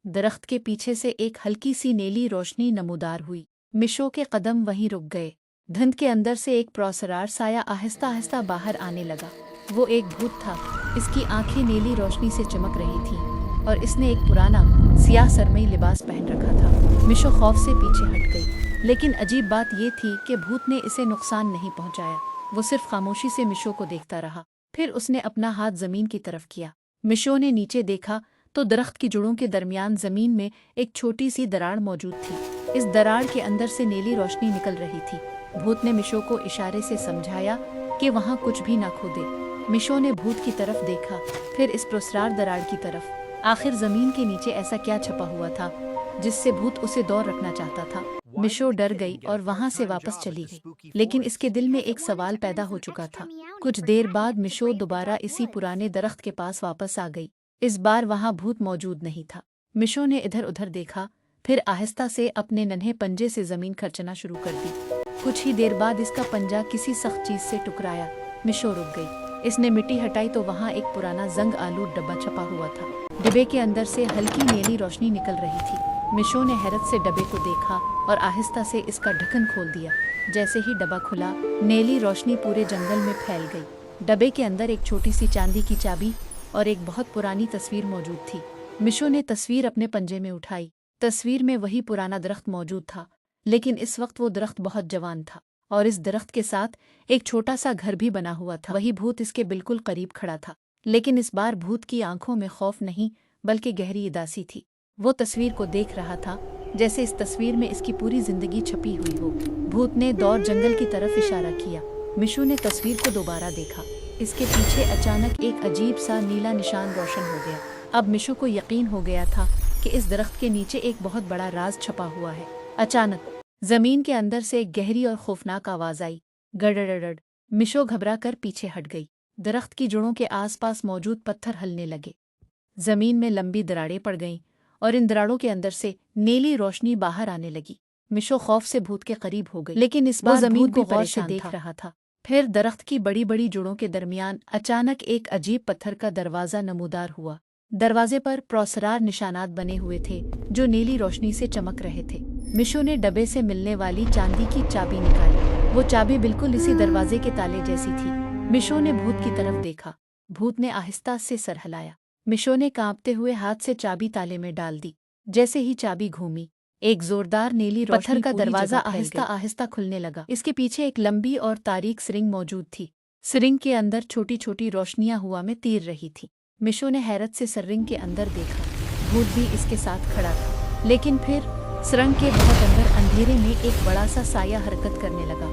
दरख्त के पीछे से एक हल्की सी नीली रोशनी नमूदार हुई। मिशो के कदम वहीं रुक गए। धुंध के अंदर से एक प्रौसरार साया आहिस्ता आहिस्ता बाहर आने लगा। वो एक भूत था। इसकी आंखें नीली रोशनी से चमक रही थीं और इसने एक पुराना सियाह सरमई लिबास पहन रखा था। मिशो खौफ से पीछे हट गई, लेकिन अजीब बात ये थी कि भूत ने इसे नुकसान नहीं पहुंचाया। वो सिर्फ खामोशी से मिशो को देखता रहा। फिर उसने अपना हाथ जमीन की तरफ किया। मिशो ने नीचे देखा तो दरख्त की जड़ों के दरमियान जमीन में एक छोटी सी दरार मौजूद थी। इस दरार के अंदर से नीली रोशनी निकल रही थी। भूत ने मिशो को इशारे से समझाया कि वहां कुछ भी ना खोदे। मिशो ने भूत की तरफ देखा, फिर इस प्रसरार दरार की तरफ। आखिर जमीन के नीचे ऐसा क्या छपा हुआ था जिससे भूत उसे दौर रखना चाहता था। मिशो डर गई और वहां से वापस चली गई, लेकिन इसके दिल में एक सवाल पैदा हो चुका था। कुछ देर बाद मिशो दोबारा इसी पुराने दरख्त के पास वापस आ गई। इस बार वहां भूत मौजूद नहीं था। मिशो ने इधर उधर देखा, फिर आहिस्ता से अपने नन्हे पंजे से जमीन खर्चना शुरू कर दी। कुछ ही देर बाद इसका पंजा किसी सख्त चीज से टकराया। मिशो रुक गई। इसने मिट्टी हटाई तो वहां एक पुराना जंग आलूद डब्बा छपा हुआ था। डिब्बे के अंदर से हल्की नीली रोशनी निकल रही थी। मिशो ने हैरत से डब्बे को देखा और आहिस्ता से इसका ढक्कन खोल दिया। जैसे ही डब्बा खुला, नीली रोशनी पूरे जंगल में फैल गई। डब्बे के अंदर एक छोटी सी चांदी की चाबी और एक बहुत पुरानी तस्वीर मौजूद थी। मिशो ने तस्वीर अपने पंजे में उठाई। तस्वीर में वही पुराना दरख्त मौजूद था, लेकिन इस वक्त वो दरख्त बहुत जवान था और इस दरख्त के साथ एक छोटा सा घर भी बना हुआ था। वही भूत इसके बिल्कुल करीब खड़ा था, लेकिन इस बार भूत की आंखों में खौफ नहीं बल्कि गहरी उदासी थी। वो तस्वीर को देख रहा था जैसे इस तस्वीर में इसकी पूरी जिंदगी छपी हुई हो। भूत ने दौड़ जंगल की तरफ इशारा किया। मिशो ने तस्वीर को दोबारा देखा। इसके पीछे अचानक एक अजीब सा नीला निशान रोशन हो गया। अब मिशो को यकीन हो गया था कि इस दरख्त के नीचे एक बहुत बड़ा राज छपा हुआ है। अचानक जमीन के अंदर से एक गहरी और खौफनाक आवाज आई, गड़गड़गड़। मिशो घबरा कर पीछे हट गई। दरख्त की जड़ों के आसपास मौजूद पत्थर हिलने लगे। जमीन में लंबी दरारें पड़ गईं और इन दरारों के अंदर से नीली रोशनी बाहर आने लगी। मिशो खौफ से भूत के करीब हो गई, लेकिन इस बार जमीन को गौर से देख रहा था। फिर दरख्त की बड़ी बड़ी जड़ों के दरमियान अचानक एक अजीब पत्थर का दरवाजा नमूदार हुआ। दरवाजे पर प्रौसरार निशानात बने हुए थे जो नीली रोशनी से चमक रहे थे। मिशो ने डब्बे से मिलने वाली चांदी की चाबी निकाली। वो चाबी बिल्कुल इसी दरवाजे के ताले जैसी थी। मिशो ने भूत की तरफ देखा। भूत ने आहिस्ता से सर हिलाया। मिशो ने कांपते हुए हाथ से चाबी ताले में डाल दी। जैसे ही चाबी घूमी, एक जोरदार नीली रोशनी पत्थर का दरवाजा आहिस्ता आहिस्ता खुलने लगा। इसके पीछे एक लंबी और तारीक सिरिंग मौजूद थी। सिरिंग के अंदर छोटी छोटी रोशनियां हवा में तीर रही थी। मिशो ने हैरत से सिरिंग के अंदर देखा। भूत भी इसके साथ खड़ा था, लेकिन फिर सुरंग के बहुत अंदर अंधेरे में एक बड़ा सा साया हरकत करने लगा।